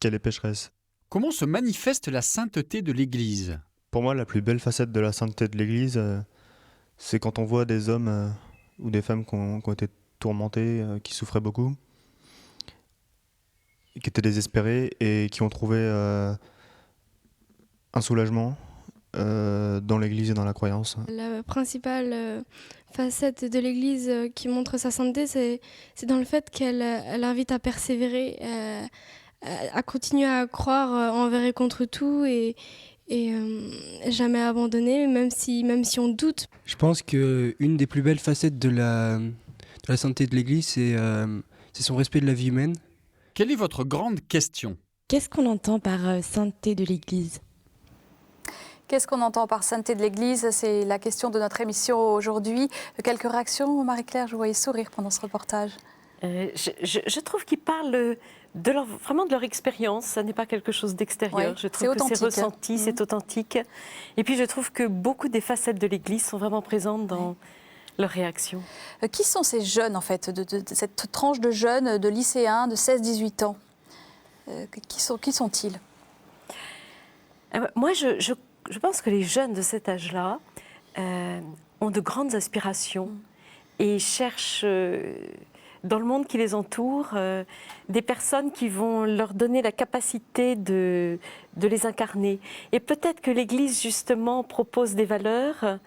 qu'elle est pécheresse. Comment se manifeste la sainteté de l'Église? Pour moi, la plus belle facette de la sainteté de l'Église, c'est quand on voit des hommes ou des femmes qui ont été tourmentés, qui souffraient beaucoup, qui étaient désespérés et qui ont trouvé un soulagement dans l'Église et dans la croyance. La principale facette de l'Église qui montre sa sainteté, c'est dans le fait qu'elle invite à persévérer, à continuer à croire envers et contre tout et jamais abandonner, même si on doute. Je pense qu'une des plus belles facettes de la sainteté de l'Église, c'est son respect de la vie humaine. Quelle est votre grande question? Qu'est-ce qu'on entend par sainteté de l'Église? Qu'est-ce qu'on entend par sainteté de l'Église? C'est la question de notre émission aujourd'hui. Quelques réactions, Marie-Claire, je vous voyais sourire pendant ce reportage. Je trouve qu'ils parlent vraiment de leur expérience. Ça n'est pas quelque chose d'extérieur. Ouais, je trouve que c'est ressenti, c'est authentique. Et puis je trouve que beaucoup des facettes de l'Église sont vraiment présentes dans leurs réactions. Qui sont ces jeunes, en fait, de cette tranche de jeunes, de lycéens, de 16-18 ans? Qui sont-ils? Moi, je pense que les jeunes de cet âge-là ont de grandes aspirations et cherchent dans le monde qui les entoure des personnes qui vont leur donner la capacité de les incarner. Et peut-être que l'Église, justement, propose des valeurs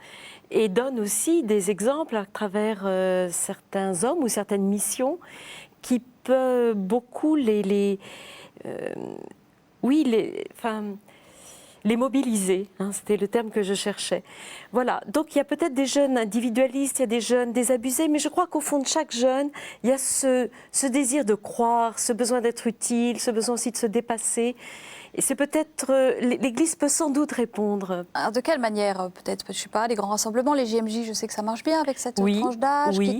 et donne aussi des exemples à travers certains hommes ou certaines missions qui peuvent beaucoup les mobiliser, hein, c'était le terme que je cherchais. Voilà, donc il y a peut-être des jeunes individualistes, il y a des jeunes désabusés, mais je crois qu'au fond de chaque jeune, il y a ce désir de croire, ce besoin d'être utile, ce besoin aussi de se dépasser. Et c'est peut-être, l'Église peut sans doute répondre. Alors de quelle manière, peut-être, je ne sais pas, les grands rassemblements, les JMJ, je sais que ça marche bien avec cette tranche d'âge. Oui.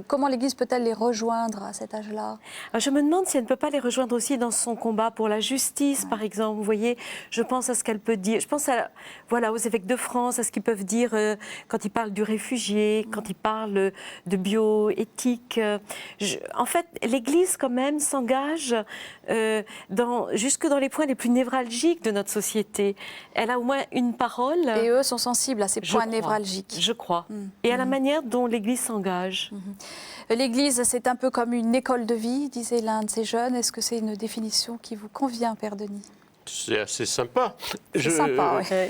Comment l'Église peut-elle les rejoindre à cet âge-là? Je me demande si elle ne peut pas les rejoindre aussi dans son combat pour la justice, par exemple. Vous voyez, je pense à ce qu'elle peut dire. Je pense aux évêques de France, à ce qu'ils peuvent dire quand ils parlent du réfugié, quand ils parlent de bioéthique. En fait, l'Église, quand même, s'engage jusque dans les points les plus névralgiques de notre société. Elle a au moins une parole. Et eux sont sensibles à ces points névralgiques. Je crois. Et à la manière dont l'Église s'engage. L'Église, c'est un peu comme une école de vie, disait l'un de ces jeunes. Est-ce que c'est une définition qui vous convient, Père Denis? C'est assez sympa. C'est sympa, oui.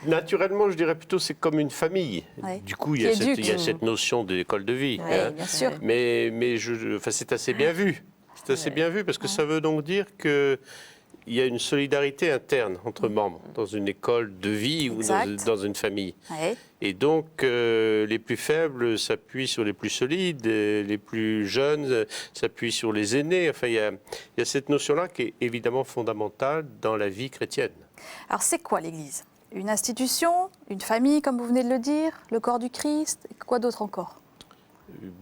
Naturellement, je dirais plutôt c'est comme une famille. Ouais. Du coup, il y a cette notion d'école de vie. Oui, bien sûr. Mais c'est assez bien vu. C'est assez bien vu parce que ça veut donc dire qu'il y a une solidarité interne entre membres dans une école de vie ou dans une famille. Ouais. Et donc, les plus faibles s'appuient sur les plus solides, les plus jeunes s'appuient sur les aînés. Enfin, il y a cette notion-là qui est évidemment fondamentale dans la vie chrétienne. Alors, c'est quoi l'Église? Une institution, une famille, comme vous venez de le dire, le corps du Christ, et quoi d'autre encore?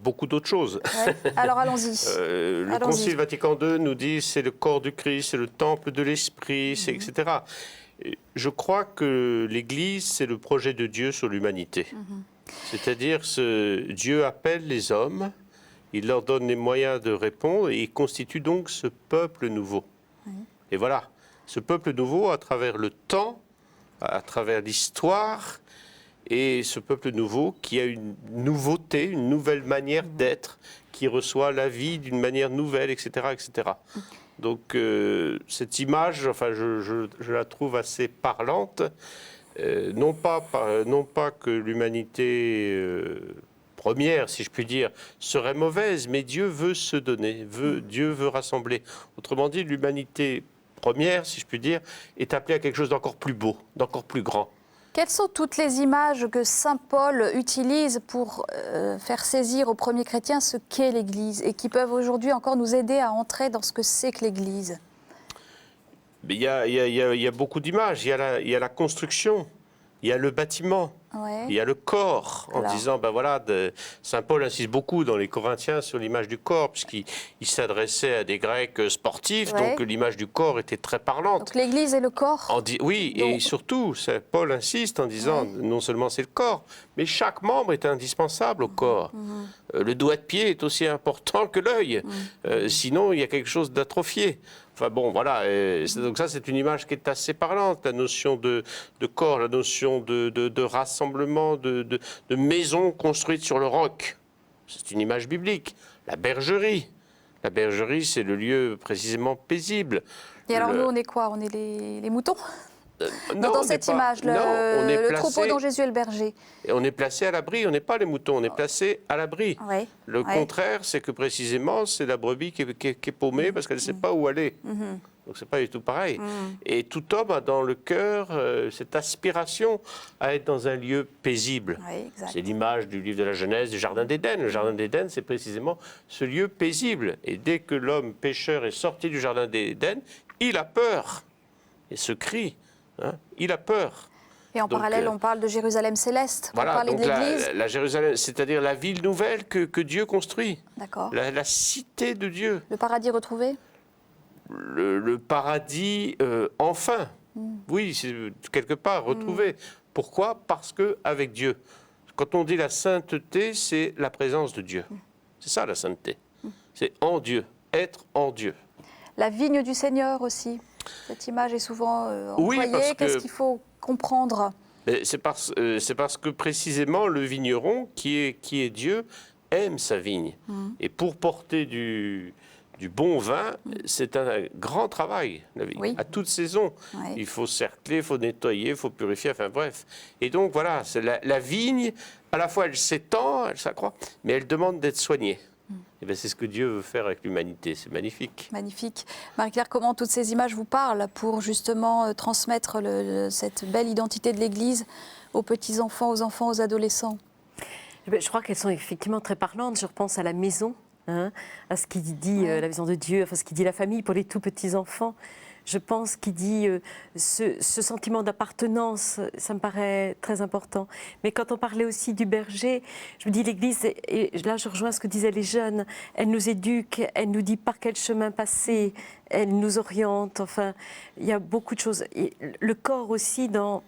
Beaucoup d'autres choses. Ouais. Alors allons-y. Le Concile Vatican II nous dit c'est le corps du Christ, c'est le temple de l'Esprit, etc. Je crois que l'Église, c'est le projet de Dieu sur l'humanité. C'est-à-dire Dieu appelle les hommes, il leur donne les moyens de répondre et il constitue donc ce peuple nouveau. Et voilà, ce peuple nouveau à travers le temps, à travers l'histoire, et ce peuple nouveau qui a une nouveauté, une nouvelle manière d'être, qui reçoit la vie d'une manière nouvelle, etc. etc. Donc cette image, enfin, je la trouve assez parlante. Non pas que l'humanité première, si je puis dire, serait mauvaise, mais Dieu veut se donner, Dieu veut rassembler. Autrement dit, l'humanité première, si je puis dire, est appelée à quelque chose d'encore plus beau, d'encore plus grand. Quelles sont toutes les images que saint Paul utilise pour faire saisir aux premiers chrétiens ce qu'est l'Église et qui peuvent aujourd'hui encore nous aider à entrer dans ce que c'est que l'Église? Il y a beaucoup d'images. Il y a la construction, il y a le bâtiment, il y a le corps, en disant, ben voilà, saint Paul insiste beaucoup dans les Corinthiens sur l'image du corps, puisqu'il s'adressait à des Grecs sportifs, donc l'image du corps était très parlante. Donc l'Église et le corps. Et surtout, Paul insiste en disant, non seulement c'est le corps, mais chaque membre est indispensable au corps. Le doigt de pied est aussi important que l'œil, sinon il y a quelque chose d'atrophié. Enfin bon, voilà. Donc ça, c'est une image qui est assez parlante. La notion de corps, la notion de rassemblement, de maison construite sur le roc. C'est une image biblique. La bergerie. La bergerie, c'est le lieu précisément paisible. Et alors nous, on est quoi? On est les moutons? Non, dans cette image, le troupeau dont Jésus est le berger. Et on est placé à l'abri, on n'est pas les moutons, on est placé à l'abri. Ouais, le contraire, c'est que précisément, c'est la brebis qui est paumée parce qu'elle ne sait pas où aller. Donc c'est pas du tout pareil. Et tout homme a dans le cœur cette aspiration à être dans un lieu paisible. C'est l'image du livre de la Genèse, du Jardin d'Éden. Le Jardin d'Éden, c'est précisément ce lieu paisible. Et dès que l'homme pécheur est sorti du Jardin d'Éden, il a peur. Et ce cri, il a peur. Et en parallèle, on parle de Jérusalem céleste, pour voilà, parler de l'Église. La Jérusalem, c'est-à-dire la ville nouvelle que Dieu construit. D'accord. La cité de Dieu. Le paradis retrouvé. Le paradis, enfin. Oui, c'est quelque part retrouvé. Pourquoi? Parce qu'avec Dieu. Quand on dit la sainteté, c'est la présence de Dieu. C'est ça la sainteté. C'est en Dieu, être en Dieu. La vigne du Seigneur aussi. Cette image est souvent employée. Oui, qu'est-ce qu'il faut comprendre? C'est parce que précisément le vigneron, qui est Dieu, aime sa vigne. Et pour porter du bon vin, c'est un grand travail, la vigne, à toute saison. Il faut cercler, il faut nettoyer, il faut purifier, enfin bref. Et donc voilà, c'est la vigne, à la fois elle s'étend, elle s'accroît, mais elle demande d'être soignée. Et c'est ce que Dieu veut faire avec l'humanité, c'est magnifique. Magnifique. Marie-Claire, comment toutes ces images vous parlent pour justement transmettre cette belle identité de l'Église aux petits-enfants, aux enfants, aux adolescents? Je crois qu'elles sont effectivement très parlantes. Je repense à la maison, à ce qu'il dit la maison de Dieu, enfin ce qu'il dit la famille pour les tout petits-enfants. Je pense qu'il dit ce sentiment d'appartenance, ça me paraît très important. Mais quand on parlait aussi du berger, je me dis l'Église, et là je rejoins ce que disaient les jeunes, elle nous éduque, elle nous dit par quel chemin passer, elle nous oriente, enfin, il y a beaucoup de choses. Et le corps aussi, non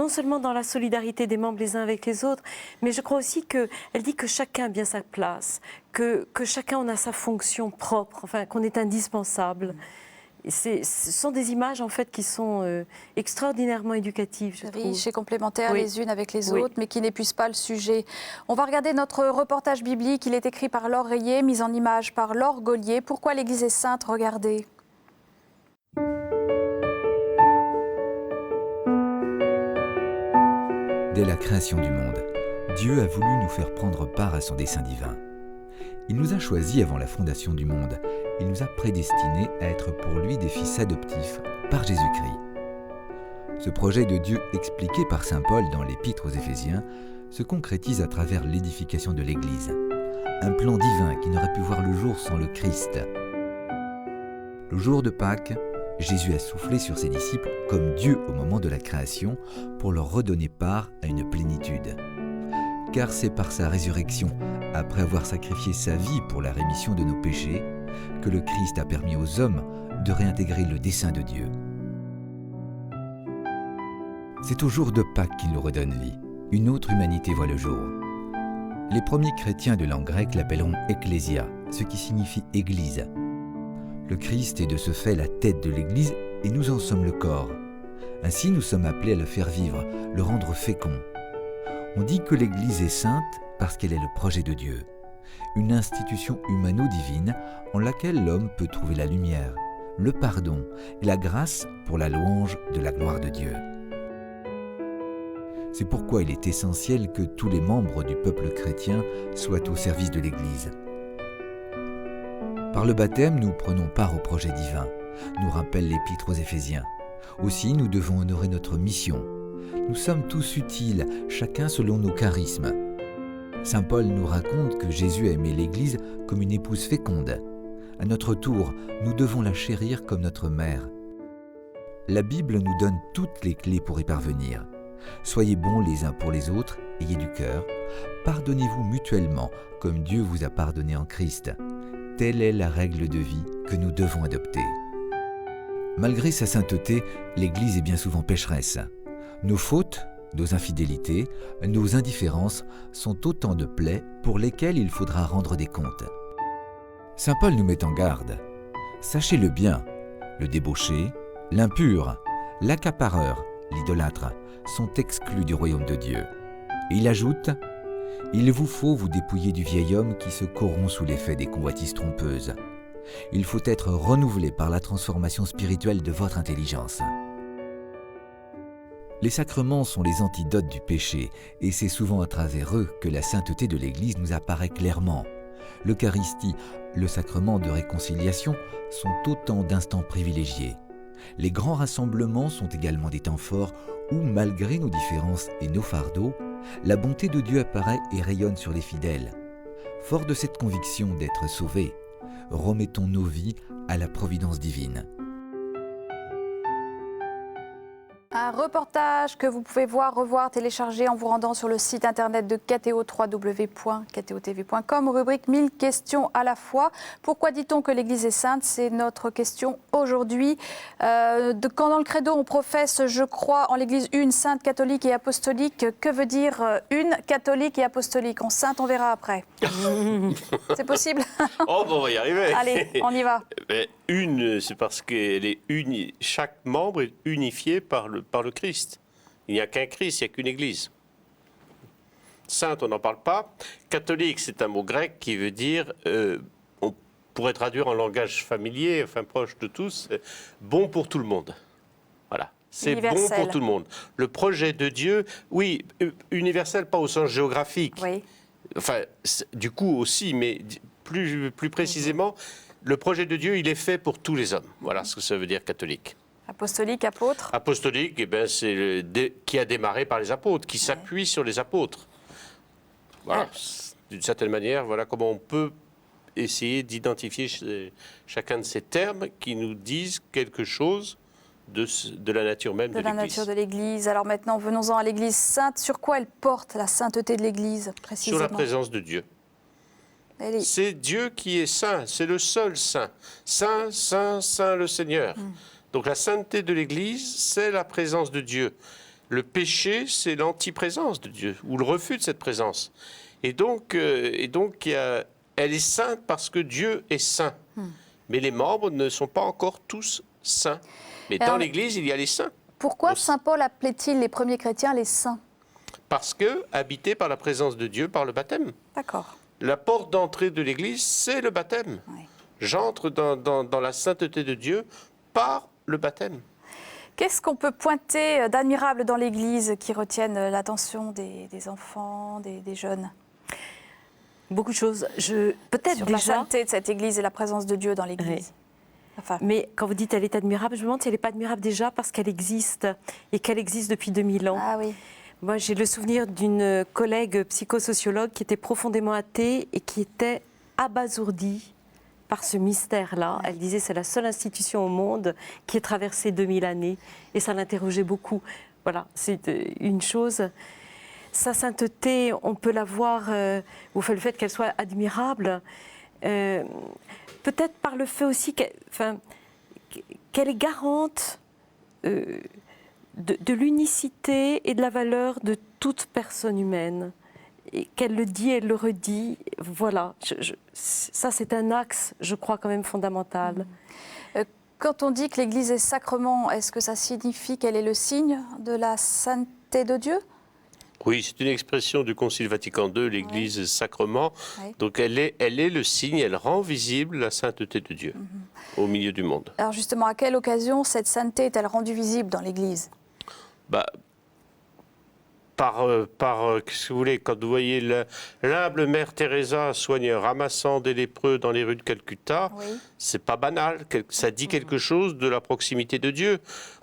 seulement dans la solidarité des membres les uns avec les autres, mais je crois aussi qu'elle dit que chacun a bien sa place, que chacun en a sa fonction propre, enfin, qu'on est indispensable. Ce sont des images en fait qui sont extraordinairement éducatives, je trouve. Riches et complémentaires les unes avec les autres, mais qui n'épuisent pas le sujet. On va regarder notre reportage biblique. Il est écrit par Laure Rayet, mis en image par Laure Gaulier. Pourquoi l'Église est sainte? Regardez. Dès la création du monde, Dieu a voulu nous faire prendre part à son dessein divin. Il nous a choisis avant la fondation du monde. Il nous a prédestinés à être pour lui des fils adoptifs par Jésus-Christ. Ce projet de Dieu expliqué par saint Paul dans l'Épître aux Éphésiens se concrétise à travers l'édification de l'Église. Un plan divin qui n'aurait pu voir le jour sans le Christ. Le jour de Pâques, Jésus a soufflé sur ses disciples comme Dieu au moment de la création pour leur redonner part à une plénitude. Car c'est par sa résurrection, après avoir sacrifié sa vie pour la rémission de nos péchés, que le Christ a permis aux hommes de réintégrer le dessein de Dieu. C'est au jour de Pâques qu'il nous redonne vie. Une autre humanité voit le jour. Les premiers chrétiens de langue grecque l'appelleront Ecclésia, ce qui signifie Église. Le Christ est de ce fait la tête de l'Église et nous en sommes le corps. Ainsi, nous sommes appelés à le faire vivre, le rendre fécond. On dit que l'Église est sainte parce qu'elle est le projet de Dieu. Une institution humano-divine en laquelle l'homme peut trouver la lumière, le pardon et la grâce pour la louange de la gloire de Dieu. C'est pourquoi il est essentiel que tous les membres du peuple chrétien soient au service de l'Église. Par le baptême, nous prenons part au projet divin, nous rappelle l'Épître aux Éphésiens. Aussi, nous devons honorer notre mission. Nous sommes tous utiles, chacun selon nos charismes. Saint Paul nous raconte que Jésus a aimé l'Église comme une épouse féconde. À notre tour, nous devons la chérir comme notre mère. La Bible nous donne toutes les clés pour y parvenir. Soyez bons les uns pour les autres, ayez du cœur. Pardonnez-vous mutuellement comme Dieu vous a pardonné en Christ. Telle est la règle de vie que nous devons adopter. Malgré sa sainteté, l'Église est bien souvent pécheresse. Nos fautes, nos infidélités, nos indifférences sont autant de plaies pour lesquelles il faudra rendre des comptes. Saint Paul nous met en garde. Sachez-le bien, Le débauché, l'impur, l'accapareur, l'idolâtre sont exclus du royaume de Dieu. Et il ajoute « Il vous faut vous dépouiller du vieil homme qui se corrompt sous l'effet des convoitises trompeuses. Il faut être renouvelé par la transformation spirituelle de votre intelligence. » Les sacrements sont les antidotes du péché, et c'est souvent à travers eux que la sainteté de l'Église nous apparaît clairement. L'Eucharistie, le sacrement de réconciliation, sont autant d'instants privilégiés. Les grands rassemblements sont également des temps forts où, malgré nos différences et nos fardeaux, la bonté de Dieu apparaît et rayonne sur les fidèles. Fort de cette conviction d'être sauvés, remettons nos vies à la providence divine. Un reportage que vous pouvez voir, revoir, télécharger en vous rendant sur le site internet de KTO, www.ktotv.com, rubrique 1000 questions à la fois. Pourquoi dit-on que l'Église est sainte? C'est notre question aujourd'hui. Quand dans le credo on professe « Je crois en l'Église une, sainte, catholique et apostolique », que veut dire une, catholique et apostolique? On sainte, on verra après. C'est possible? Oh, bon, on va y arriver. Allez, on y va. Une, c'est parce qu'elle est unie. Chaque membre est unifié par le Christ. Il n'y a qu'un Christ, il n'y a qu'une Église. Sainte, on n'en parle pas. Catholique, c'est un mot grec qui veut dire, on pourrait traduire en langage familier, enfin proche de tous, bon pour tout le monde. Voilà. C'est bon pour tout le monde. Le projet de Dieu, oui, universel, pas au sens géographique. Oui. Enfin, du coup aussi, mais plus précisément, le projet de Dieu, il est fait pour tous les hommes. Voilà ce que ça veut dire catholique. Apostolique, apôtre. Apostolique, eh ben, c'est qui a démarré par les apôtres, qui s'appuie sur les apôtres. Voilà. D'une certaine manière, voilà comment on peut essayer d'identifier chacun de ces termes qui nous disent quelque chose de la nature même de l'Église. De la nature de l'Église. Alors maintenant, venons-en à l'Église sainte. Sur quoi elle porte la sainteté de l'Église, précisément? Sur la présence de Dieu. C'est Dieu qui est saint, c'est le seul saint. Saint, saint, saint le Seigneur. Donc la sainteté de l'Église, c'est la présence de Dieu. Le péché, c'est l'antiprésence de Dieu, ou le refus de cette présence. Et donc elle est sainte parce que Dieu est saint. Mais les membres ne sont pas encore tous saints. Mais dans l'Église, il y a les saints. Pourquoi saint Paul appelait-il les premiers chrétiens les saints? Parce que, habités par la présence de Dieu, par le baptême. D'accord. La porte d'entrée de l'Église, c'est le baptême. Oui. J'entre dans la sainteté de Dieu par le baptême. Qu'est-ce qu'on peut pointer d'admirable dans l'Église qui retienne l'attention des enfants, des jeunes? Beaucoup de choses. Peut-être sur déjà la sainteté de cette Église et la présence de Dieu dans l'Église. Oui. Enfin. Mais quand vous dites elle est admirable, je me demande si elle n'est pas admirable déjà parce qu'elle existe et qu'elle existe depuis 2000 ans. Ah oui. Moi, j'ai le souvenir d'une collègue psychosociologue qui était profondément athée et qui était abasourdie par ce mystère-là. Elle disait c'est la seule institution au monde qui ait traversé 2000 années et ça l'interrogeait beaucoup. Voilà, c'est une chose. Sa sainteté, on peut la voir, ou le fait qu'elle soit admirable, peut-être par le fait aussi qu'elle est garante de l'unicité et de la valeur de toute personne humaine. Et qu'elle le dit, elle le redit. Voilà, ça c'est un axe, je crois, quand même fondamental. Quand on dit que l'Église est sacrement, est-ce que ça signifie qu'elle est le signe de la sainteté de Dieu? Oui, c'est une expression du Concile Vatican II, l'Église sacrement. Oui. Donc elle est le signe, elle rend visible la sainteté de Dieu au milieu du monde. Alors justement, à quelle occasion cette sainteté est-elle rendue visible dans l'Église? Qu'est-ce que vous voulez, quand vous voyez l'humble mère Teresa soigne ramassant des lépreux dans les rues de Calcutta, oui. C'est pas banal, ça dit quelque chose de la proximité de Dieu.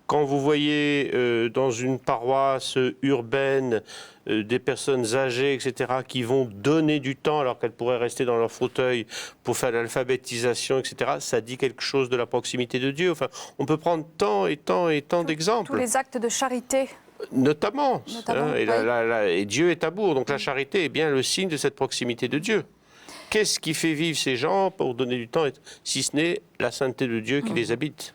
Quand vous voyez dans une paroisse urbaine des personnes âgées, etc., qui vont donner du temps alors qu'elles pourraient rester dans leur fauteuil pour faire l'alphabétisation, etc., ça dit quelque chose de la proximité de Dieu. Enfin, on peut prendre tant et tant et tant d'exemples. Tous les actes de charité. Notamment. Oui. Et Dieu est amour, donc la charité est bien le signe de cette proximité de Dieu. Qu'est-ce qui fait vivre ces gens pour donner du temps, si ce n'est la sainteté de Dieu qui les habite?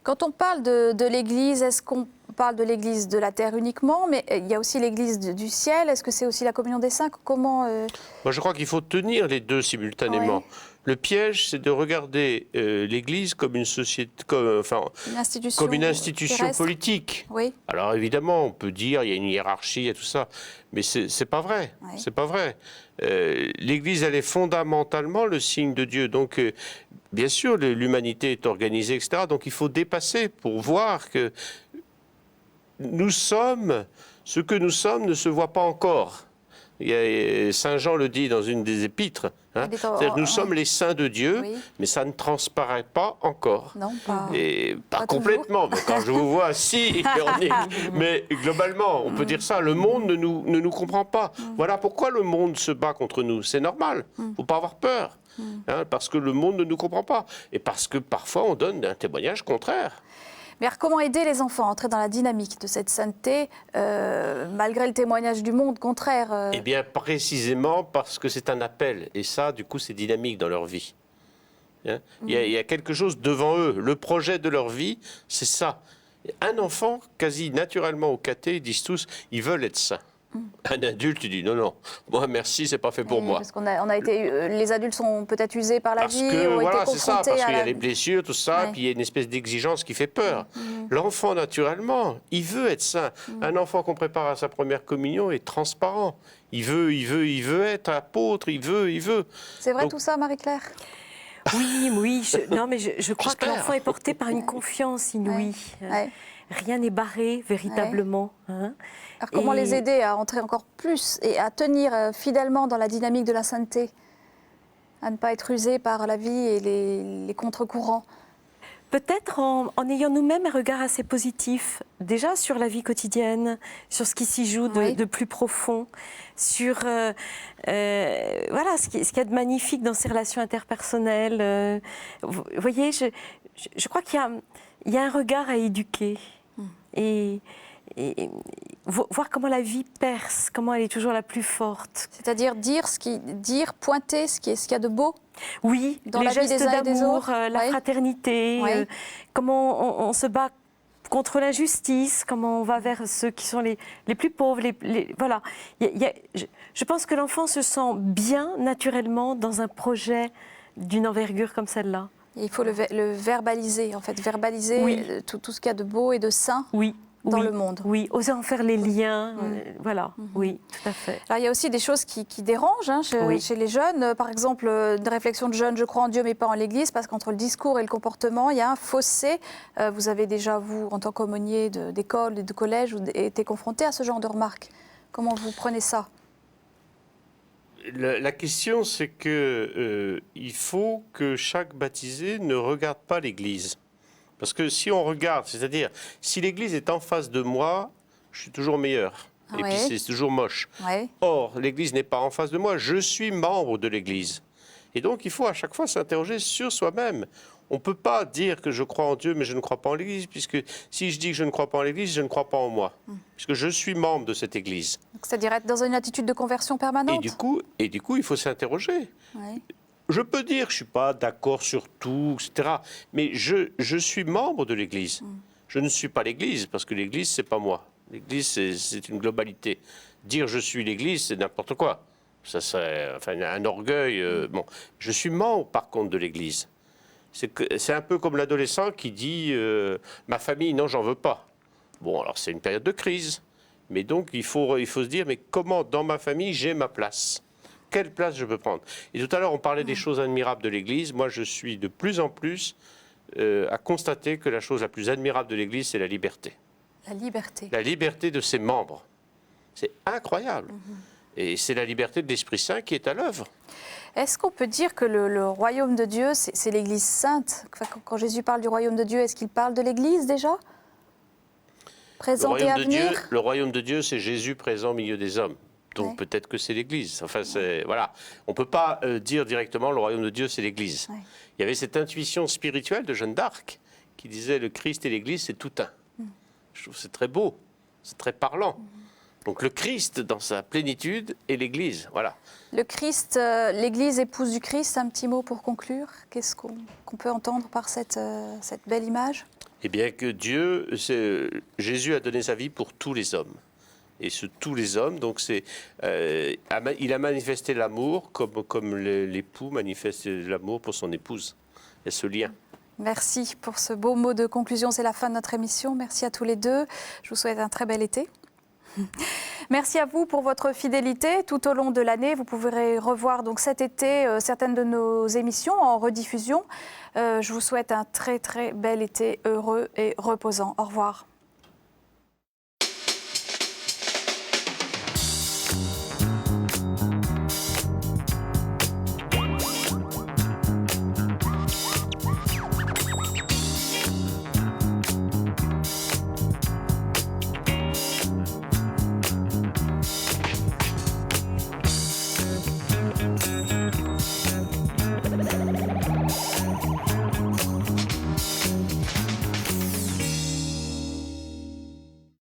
Quand on parle de l'Église, est-ce qu'on parle de l'Église de la terre uniquement, mais il y a aussi l'Église du ciel? Est-ce que c'est aussi la communion des saints? Comment Moi, je crois qu'il faut tenir les deux simultanément. Oui. Le piège, c'est de regarder l'Église comme une société, comme une institution terrestre. politique. Oui. Alors évidemment, on peut dire il y a une hiérarchie, il y a tout ça, mais c'est pas vrai. Oui. C'est pas vrai. L'Église, elle est fondamentalement le signe de Dieu. Donc, bien sûr, l'humanité est organisée, etc. Donc, il faut dépasser pour voir que nous sommes, ce que nous sommes ne se voit pas encore. Saint Jean le dit dans une des épîtres. Hein, c'est-à-dire que nous sommes les saints de Dieu, Oui. mais ça ne transparaît pas encore. Non, pas. Et pas Pas complètement. Mais quand je vous vois, si. Mais globalement, on peut dire ça. Le monde ne nous comprend pas. Voilà pourquoi le monde se bat contre nous. C'est normal. Il ne faut pas avoir peur. Hein, parce que le monde ne nous comprend pas. Et parce que parfois, on donne un témoignage contraire. Mais alors, comment aider les enfants à entrer dans la dynamique de cette sainteté, malgré le témoignage du monde contraire Eh bien, précisément parce que c'est un appel. Et ça, du coup, c'est dynamique dans leur vie. Hein, il y a quelque chose devant eux. Le projet de leur vie, c'est ça. Un enfant, quasi naturellement au caté, ils disent tous, ils veulent être saints. Un adulte, il dit non, non, moi merci, c'est pas fait pour moi. Parce qu'on a été, les adultes sont peut-être usés par la Parce vie, que ont voilà, été c'est ça, confrontés parce à qu'il y a la... les blessures, tout ça, Ouais. puis il y a une espèce d'exigence qui fait peur. L'enfant, naturellement, il veut être saint. Un enfant qu'on prépare à sa première communion est transparent. Il veut être apôtre, il veut. C'est vrai Donc- tout ça, Marie-Claire? Oui, je crois que J'espère. l'enfant est porté par une confiance inouïe. Ouais. Rien n'est barré véritablement. Hein. Alors comment Et- les aider à entrer encore plus et à tenir fidèlement dans la dynamique de la sainteté, à ne pas être usés par la vie et les contre-courants? Peut-être en ayant nous-mêmes un regard assez positif, déjà sur la vie quotidienne, sur ce qui s'y joue de plus profond, sur voilà, ce qu'il y a de magnifique dans ces relations interpersonnelles. Vous voyez, je crois qu'il y a un regard à éduquer. Et voir comment la vie perce, comment elle est toujours la plus forte. C'est-à-dire pointer ce qu'il y a de beau Oui, dans les la vie gestes des uns et des d'amour, autres. la Ouais. fraternité, Ouais. comment on se bat contre l'injustice, comment on va vers ceux qui sont les plus pauvres. Voilà. Je pense que l'enfant se sent bien naturellement dans un projet d'une envergure comme celle-là. Et il faut le verbaliser, en fait, verbaliser Oui. tout ce qu'il y a de beau et de sain dans le monde. Oui, oser en faire les liens, voilà, oui, tout à fait. Alors, il y a aussi des choses qui dérangent hein, chez les jeunes. Par exemple, une réflexion de jeunes, je crois en Dieu mais pas en l'Église, parce qu'entre le discours et le comportement, il y a un fossé. Vous avez déjà, vous, en tant qu'aumônier d'école et de collège, été confronté à ce genre de remarques. Comment vous prenez ça? La question, c'est que il faut que chaque baptisé ne regarde pas l'Église. Parce que si on regarde, c'est-à-dire, si l'Église est en face de moi, je suis toujours meilleur. Et Ouais. puis c'est toujours moche. Ouais. Or, l'Église n'est pas en face de moi, je suis membre de l'Église. Et donc, il faut à chaque fois s'interroger sur soi-même. On ne peut pas dire que je crois en Dieu, mais je ne crois pas en l'Église, puisque si je dis que je ne crois pas en l'Église, je ne crois pas en moi. Puisque je suis membre de cette Église. C'est-à-dire être dans une attitude de conversion permanente? Et du coup, il faut s'interroger. Ouais. Je peux dire que je ne suis pas d'accord sur tout, etc. Mais je suis membre de l'Église. Je ne suis pas l'Église, parce que l'Église, ce n'est pas moi. L'Église, c'est une globalité. Dire je suis l'Église, c'est n'importe quoi. Ça serait un orgueil. Bon. Je suis membre, par contre, de l'Église. C'est un peu comme l'adolescent qui dit ma famille, non, j'en veux pas. Bon, alors c'est une période de crise. Mais donc, il faut se dire, mais comment, dans ma famille, j'ai ma place? Quelle place je peux prendre? Et tout à l'heure, on parlait des choses admirables de l'Église. Moi, je suis de plus en plus à constater que la chose la plus admirable de l'Église, c'est la liberté. La liberté. La liberté de ses membres. C'est incroyable. Et c'est la liberté de l'Esprit Saint qui est à l'œuvre. Est-ce qu'on peut dire que le royaume de Dieu, c'est l'Église sainte? Quand Jésus parle du royaume de Dieu, est-ce qu'il parle de l'Église déjà? Présente et à venir? Le royaume de Dieu, c'est Jésus présent au milieu des hommes. Donc Ouais. peut-être que c'est l'Église. Enfin, voilà. On ne peut pas dire directement le royaume de Dieu, c'est l'Église. Ouais. Il y avait cette intuition spirituelle de Jeanne d'Arc qui disait le Christ et l'Église, c'est tout un. Je trouve que c'est très beau, c'est très parlant. Donc le Christ dans sa plénitude et l'Église, voilà. Le Christ, l'Église épouse du Christ, un petit mot pour conclure. Qu'est-ce qu'on peut entendre par cette belle image? Eh bien que Jésus a donné sa vie pour tous les hommes. et sur tous les hommes. Donc il a manifesté l'amour comme l'époux manifeste l'amour pour son épouse. Et ce lien. Merci pour ce beau mot de conclusion. C'est la fin de notre émission. Merci à tous les deux. Je vous souhaite un très bel été. Merci à vous pour votre fidélité tout au long de l'année. Vous pourrez revoir donc cet été certaines de nos émissions en rediffusion. Je vous souhaite un très très bel été heureux et reposant. Au revoir.